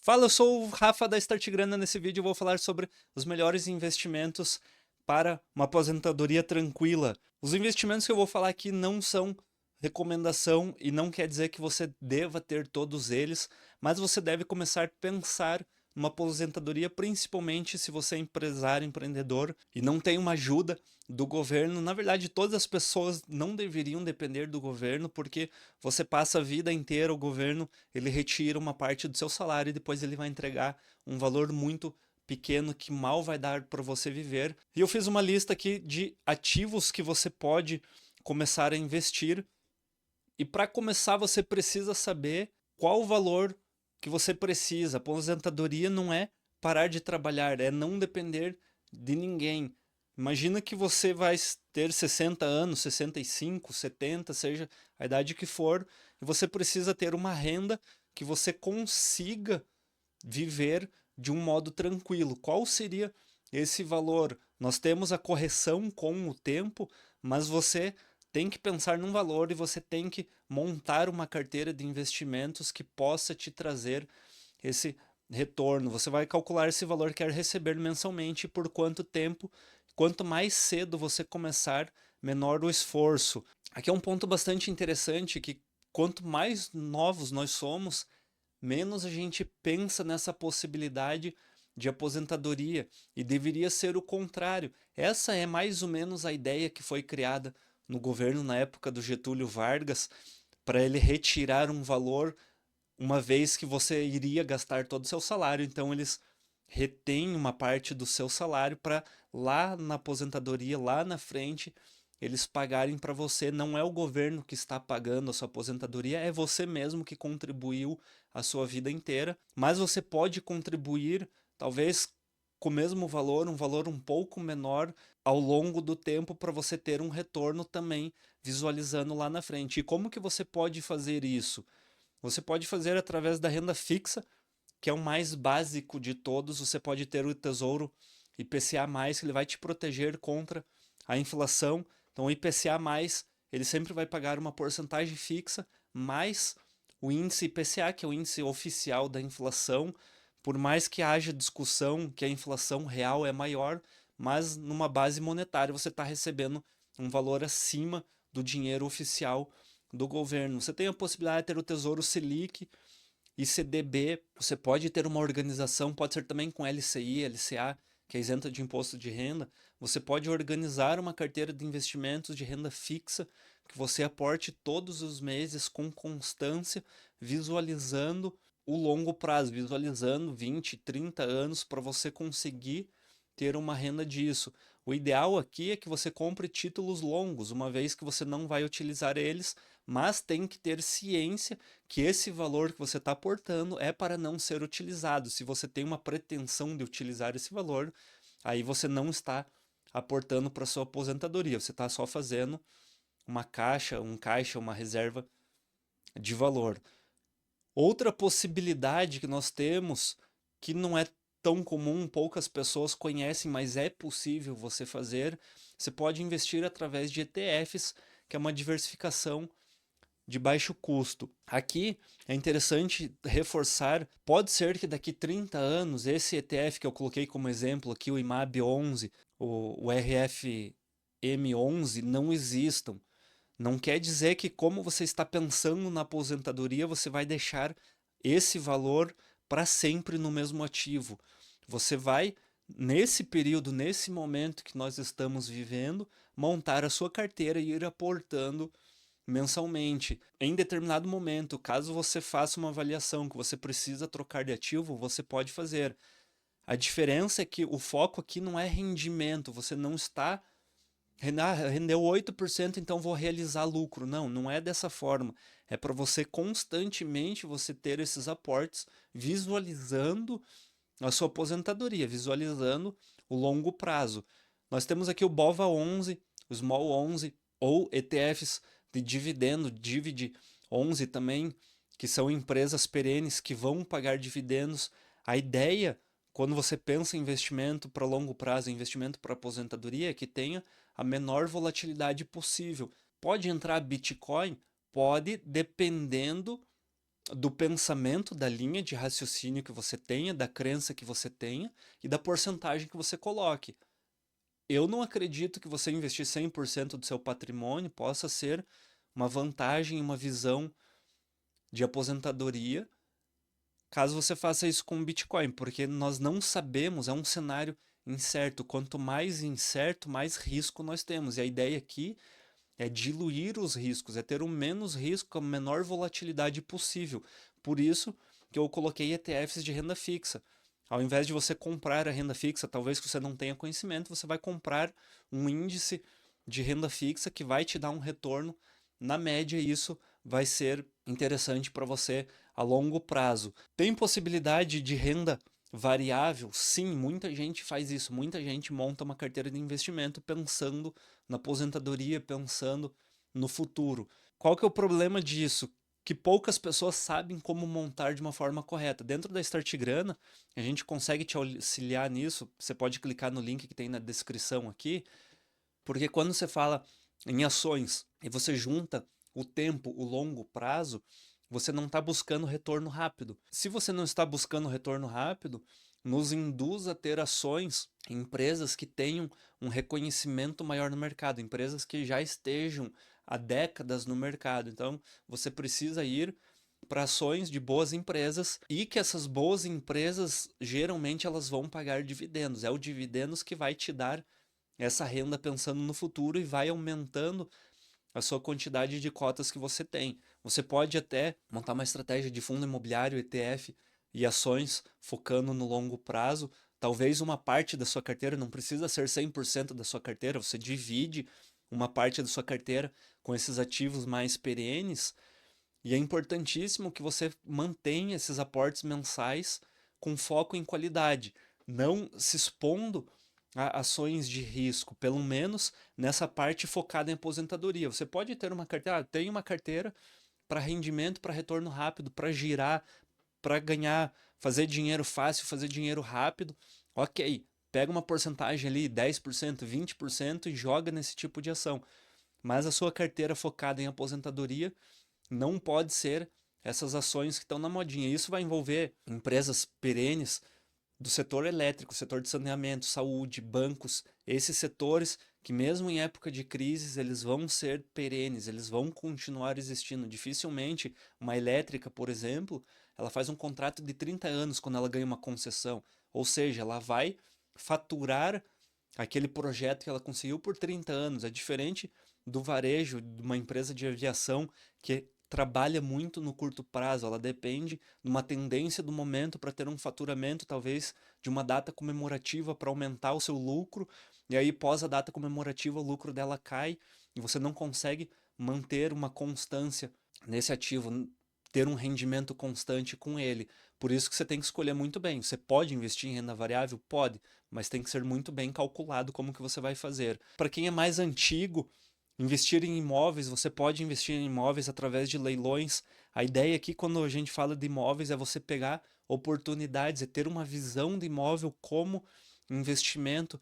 Fala, eu sou o Rafa da Start Grana. Nesse vídeo eu vou falar sobre os melhores investimentos para uma aposentadoria tranquila. Os investimentos que eu vou falar aqui não são recomendação e não quer dizer que você deva ter todos eles, mas você deve começar a pensar numa aposentadoria, principalmente se você é empresário, empreendedor e não tem uma ajuda do governo. Na verdade, todas as pessoas não deveriam depender do governo, porque você passa a vida inteira, o governo ele retira uma parte do seu salário e depois ele vai entregar um valor muito pequeno que mal vai dar para você viver. E eu fiz uma lista aqui de ativos que você pode começar a investir. E para começar, você precisa saber qual o valor que você precisa. Aposentadoria não é parar de trabalhar, é não depender de ninguém. Imagina que você vai ter 60 anos, 65, 70, seja a idade que for, e você precisa ter uma renda que você consiga viver de um modo tranquilo. Qual seria esse valor? Nós temos a correção com o tempo, mas você tem que pensar num valor e você tem que montar uma carteira de investimentos que possa te trazer esse retorno. Você vai calcular esse valor que quer receber mensalmente e por quanto tempo. Quanto mais cedo você começar, menor o esforço. Aqui é um ponto bastante interessante que quanto mais novos nós somos, menos a gente pensa nessa possibilidade de aposentadoria e deveria ser o contrário. Essa é mais ou menos a ideia que foi criada no governo na época do Getúlio Vargas para ele retirar um valor uma vez que você iria gastar todo o seu salário, então eles retêm uma parte do seu salário para lá na aposentadoria, lá na frente, eles pagarem para você. Não é o governo que está pagando a sua aposentadoria, é você mesmo que contribuiu a sua vida inteira, mas você pode contribuir talvez com o mesmo valor, um valor um pouco menor ao longo do tempo para você ter um retorno também visualizando lá na frente. E como que você pode fazer isso? Você pode fazer através da renda fixa, que é o mais básico de todos. Você pode ter o Tesouro IPCA+, que ele vai te proteger contra a inflação. Então, o IPCA+, ele sempre vai pagar uma porcentagem fixa, mais o índice IPCA, que é o índice oficial da inflação. Por mais que haja discussão que a inflação real é maior, mas numa base monetária você está recebendo um valor acima do dinheiro oficial do governo. Você tem a possibilidade de ter o Tesouro Selic e CDB. Você pode ter uma organização, pode ser também com LCI, LCA, que é isenta de imposto de renda. Você pode organizar uma carteira de investimentos de renda fixa que você aporte todos os meses com constância, visualizando o longo prazo, visualizando 20, 30 anos para você conseguir ter uma renda disso. O ideal aqui é que você compre títulos longos, uma vez que você não vai utilizar eles, mas tem que ter ciência que esse valor que você está aportando é para não ser utilizado. Se você tem uma pretensão de utilizar esse valor, aí você não está aportando para sua aposentadoria, você está só fazendo uma caixa, uma reserva de valor. Outra possibilidade que nós temos, que não é tão comum, poucas pessoas conhecem, mas é possível você fazer, você pode investir através de ETFs, que é uma diversificação de baixo custo. Aqui é interessante reforçar, pode ser que daqui 30 anos esse ETF que eu coloquei como exemplo aqui, o IMAB 11, o RFM 11, não existam. Não quer dizer que como você está pensando na aposentadoria, você vai deixar esse valor para sempre no mesmo ativo. Você vai, nesse período, nesse momento que nós estamos vivendo, montar a sua carteira e ir aportando mensalmente. Em determinado momento, caso você faça uma avaliação que você precisa trocar de ativo, você pode fazer. A diferença é que o foco aqui não é rendimento, você não está rendeu 8%, então vou realizar lucro. Não, não é dessa forma. É para você constantemente você ter esses aportes visualizando a sua aposentadoria, visualizando o longo prazo. Nós temos aqui o BOVA 11, o Small 11 ou ETFs de dividendo, Divid 11 também, que são empresas perenes que vão pagar dividendos. A ideia, quando você pensa em investimento para longo prazo, investimento para aposentadoria, é que tenha a menor volatilidade possível. Pode entrar Bitcoin? Pode, dependendo do pensamento, da linha de raciocínio que você tenha, da crença que você tenha e da porcentagem que você coloque. Eu não acredito que você investir 100% do seu patrimônio possa ser uma vantagem, uma visão de aposentadoria, caso você faça isso com o Bitcoin, porque nós não sabemos, é um cenário incerto. Quanto mais incerto, mais risco nós temos. E a ideia aqui é diluir os riscos, é ter o menos risco, a menor volatilidade possível. Por isso que eu coloquei ETFs de renda fixa. Ao invés de você comprar a renda fixa, talvez que você não tenha conhecimento, você vai comprar um índice de renda fixa que vai te dar um retorno na média, e isso vai ser interessante para você a longo prazo. Tem possibilidade de renda variável? Sim, muita gente faz isso. Muita gente monta uma carteira de investimento pensando na aposentadoria, pensando no futuro. Qual que é o problema disso? Que poucas pessoas sabem como montar de uma forma correta. Dentro da Start Grana, a gente consegue te auxiliar nisso. Você pode clicar no link que tem na descrição aqui, porque quando você fala em ações e você junta o tempo, o longo prazo, você não está buscando retorno rápido. Se você não está buscando retorno rápido, nos induz a ter ações em empresas que tenham um reconhecimento maior no mercado, empresas que já estejam há décadas no mercado. Então, você precisa ir para ações de boas empresas, e que essas boas empresas geralmente elas vão pagar dividendos. É o dividendos que vai te dar essa renda pensando no futuro e vai aumentando a sua quantidade de cotas que você tem. Você pode até montar uma estratégia de fundo imobiliário, ETF e ações focando no longo prazo. Talvez uma parte da sua carteira, não precisa ser 100% da sua carteira, você divide uma parte da sua carteira com esses ativos mais perenes, e é importantíssimo que você mantenha esses aportes mensais com foco em qualidade, não se expondo a ações de risco, pelo menos nessa parte focada em aposentadoria. Você pode ter uma carteira, tem uma carteira para rendimento, para retorno rápido, para girar, para ganhar, fazer dinheiro fácil, fazer dinheiro rápido. Ok, pega uma porcentagem ali, 10%, 20% e joga nesse tipo de ação. Mas a sua carteira focada em aposentadoria não pode ser essas ações que estão na modinha. Isso vai envolver empresas perenes do setor elétrico, setor de saneamento, saúde, bancos, esses setores que mesmo em época de crises eles vão ser perenes, eles vão continuar existindo. Dificilmente uma elétrica, por exemplo, ela faz um contrato de 30 anos quando ela ganha uma concessão, ou seja, ela vai faturar aquele projeto que ela conseguiu por 30 anos. É diferente do varejo, de uma empresa de aviação que trabalha muito no curto prazo, ela depende de uma tendência do momento para ter um faturamento, talvez de uma data comemorativa para aumentar o seu lucro, e aí pós a data comemorativa o lucro dela cai e você não consegue manter uma constância nesse ativo, ter um rendimento constante com ele. Por isso que você tem que escolher muito bem. Você pode investir em renda variável? Pode, mas tem que ser muito bem calculado como que você vai fazer. Para quem é mais antigo, investir em imóveis, você pode investir em imóveis através de leilões. A ideia aqui, quando a gente fala de imóveis, é você pegar oportunidades, é ter uma visão de imóvel como investimento.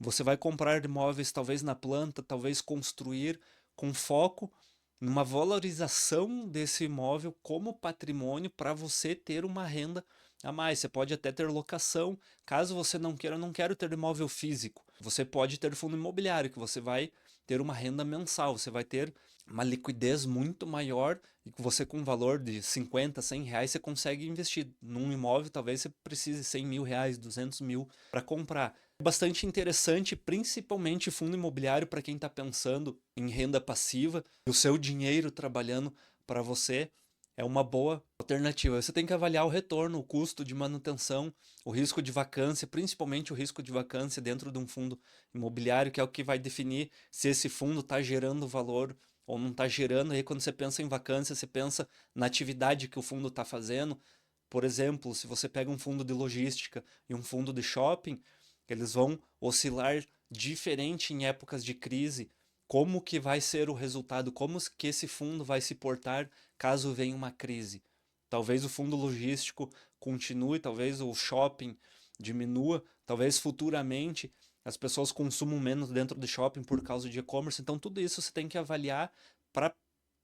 Você vai comprar imóveis talvez na planta, talvez construir com foco numa valorização desse imóvel como patrimônio para você ter uma renda a mais. Você pode até ter locação, caso você não queira, não quero ter imóvel físico. Você pode ter fundo imobiliário, que você vai ter uma renda mensal, você vai ter uma liquidez muito maior, e que você com um valor de 50, 100 reais você consegue investir. Num imóvel talvez você precise 100 mil reais, 200 mil para comprar. É bastante interessante, principalmente fundo imobiliário para quem está pensando em renda passiva, o seu dinheiro trabalhando para você é uma boa alternativa. Você tem que avaliar o retorno, o custo de manutenção, o risco de vacância, principalmente o risco de vacância dentro de um fundo imobiliário, que é o que vai definir se esse fundo está gerando valor ou não está gerando. Aí quando você pensa em vacância, você pensa na atividade que o fundo está fazendo. Por exemplo, se você pega um fundo de logística e um fundo de shopping, eles vão oscilar diferente em épocas de crise. Como que vai ser o resultado? Como que esse fundo vai se portar caso venha uma crise? Talvez o fundo logístico continue, talvez o shopping diminua, talvez futuramente as pessoas consumam menos dentro do shopping por causa de e-commerce. Então tudo isso você tem que avaliar para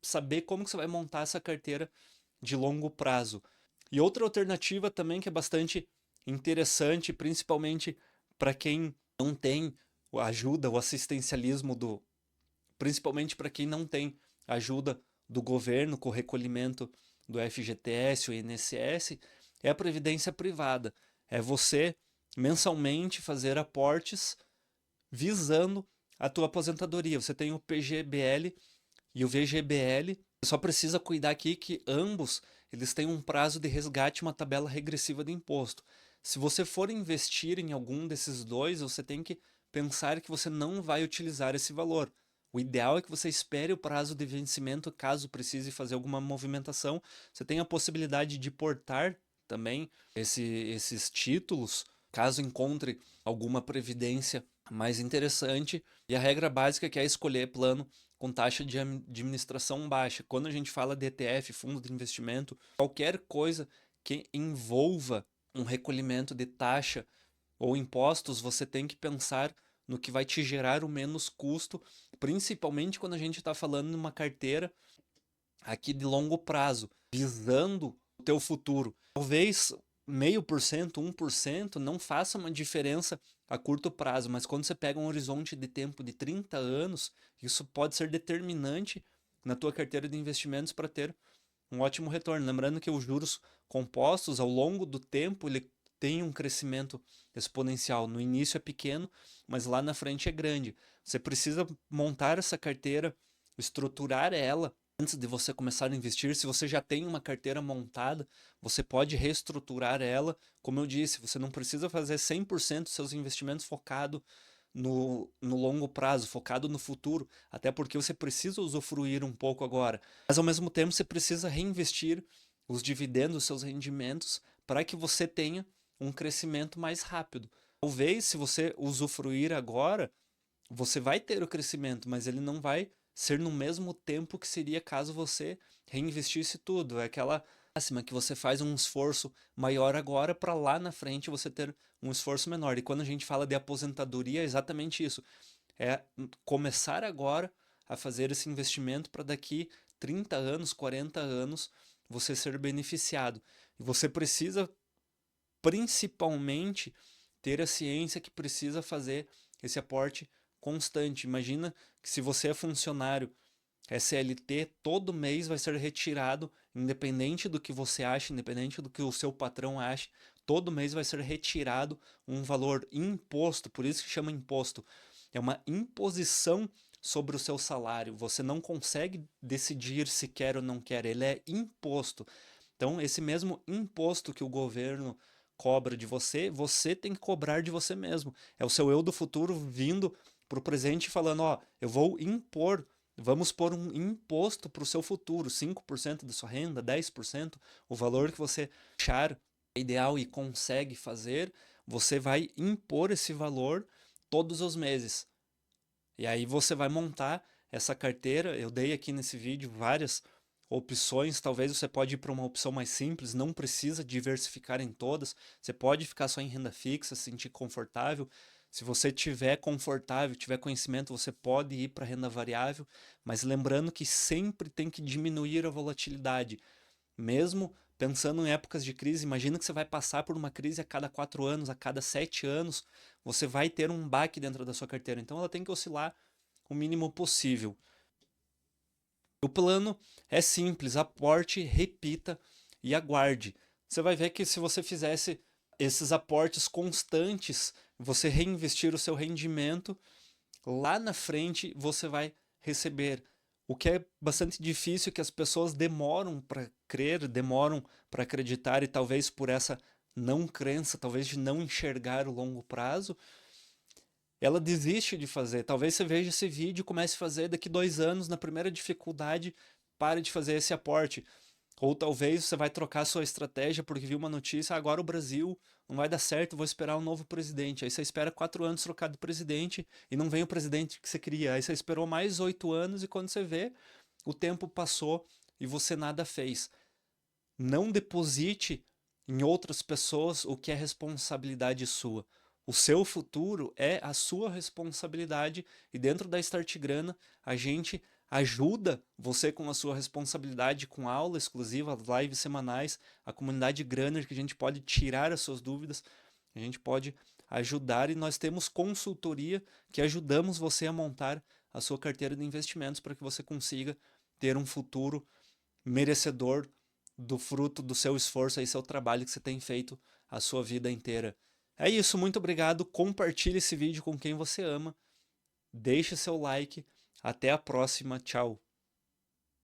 saber como que você vai montar essa carteira de longo prazo. E outra alternativa também que é bastante interessante, principalmente para quem não tem a ajuda, o assistencialismo principalmente para quem não tem ajuda do governo com o recolhimento do FGTS ou INSS, é a previdência privada. É você mensalmente fazer aportes visando a tua aposentadoria. Você tem o PGBL e o VGBL. Você só precisa cuidar aqui que ambos eles têm um prazo de resgate, uma tabela regressiva de imposto. Se você for investir em algum desses dois, você tem que pensar que você não vai utilizar esse valor. O ideal é que você espere o prazo de vencimento, caso precise fazer alguma movimentação. Você tem a possibilidade de portar também esses títulos, caso encontre alguma previdência mais interessante. E a regra básica que é escolher plano com taxa de administração baixa. Quando a gente fala de ETF, fundo de investimento, qualquer coisa que envolva um recolhimento de taxa ou impostos, você tem que pensar no que vai te gerar o menos custo, principalmente quando a gente está falando numa carteira aqui de longo prazo, visando o teu futuro. Talvez 0,5%, 1% não faça uma diferença a curto prazo, mas quando você pega um horizonte de tempo de 30 anos, isso pode ser determinante na tua carteira de investimentos para ter um ótimo retorno. Lembrando que os juros compostos, ao longo do tempo, ele tem um crescimento exponencial. No início é pequeno, mas lá na frente é grande. Você precisa montar essa carteira, estruturar ela antes de você começar a investir. Se você já tem uma carteira montada, você pode reestruturar ela. Como eu disse, você não precisa fazer 100% dos seus investimentos focado no longo prazo, focado no futuro, até porque você precisa usufruir um pouco agora. Mas ao mesmo tempo você precisa reinvestir os dividendos, os seus rendimentos, para que você tenha um crescimento mais rápido. Talvez se você usufruir agora, você vai ter o crescimento, mas ele não vai ser no mesmo tempo que seria caso você reinvestisse tudo. É aquela máxima que você faz um esforço maior agora para lá na frente você ter um esforço menor. E quando a gente fala de aposentadoria, é exatamente isso. É começar agora a fazer esse investimento para daqui 30 anos, 40 anos você ser beneficiado. E você precisa principalmente ter a ciência que precisa fazer esse aporte constante. Imagina que se você é funcionário SLT, todo mês vai ser retirado, independente do que você acha, independente do que o seu patrão ache, todo mês vai ser retirado um valor imposto, por isso que chama imposto. É uma imposição sobre o seu salário. Você não consegue decidir se quer ou não quer, ele é imposto. Então, esse mesmo imposto que o governo cobra de você, você tem que cobrar de você mesmo. É o seu eu do futuro vindo para o presente e falando, ó, eu vou impor, vamos pôr um imposto para o seu futuro, 5% da sua renda, 10%, o valor que você achar ideal e consegue fazer, você vai impor esse valor todos os meses. E aí você vai montar essa carteira. Eu dei aqui nesse vídeo várias opções. Talvez você pode ir para uma opção mais simples, não precisa diversificar em todas. Você pode ficar só em renda fixa, se sentir confortável. Se você tiver confortável, tiver conhecimento, você pode ir para renda variável, mas lembrando que sempre tem que diminuir a volatilidade. Mesmo pensando em épocas de crise, imagina que você vai passar por uma crise a cada 4 anos, a cada 7 anos, você vai ter um baque dentro da sua carteira. Então ela tem que oscilar o mínimo possível. O plano é simples, aporte, repita e aguarde. Você vai ver que se você fizesse esses aportes constantes, você reinvestir o seu rendimento, lá na frente você vai receber. O que é bastante difícil, que as pessoas demoram para crer, demoram para acreditar, e talvez por essa não crença, talvez de não enxergar o longo prazo, ela desiste de fazer. Talvez você veja esse vídeo e comece a fazer daqui 2 anos, na primeira dificuldade, pare de fazer esse aporte. Ou talvez você vai trocar sua estratégia porque viu uma notícia, agora o Brasil não vai dar certo, vou esperar um novo presidente. Aí você espera 4 anos trocar de presidente e não vem o presidente que você queria. Aí você esperou mais 8 anos e quando você vê, o tempo passou e você nada fez. Não deposite em outras pessoas o que é responsabilidade sua. O seu futuro é a sua responsabilidade e dentro da Start Grana a gente ajuda você com a sua responsabilidade, com aula exclusiva, lives semanais, a comunidade Grânner, que a gente pode tirar as suas dúvidas, a gente pode ajudar, e nós temos consultoria que ajudamos você a montar a sua carteira de investimentos para que você consiga ter um futuro merecedor do fruto do seu esforço e seu trabalho que você tem feito a sua vida inteira. É isso, muito obrigado. Compartilhe esse vídeo com quem você ama. Deixe seu like. Até a próxima. Tchau.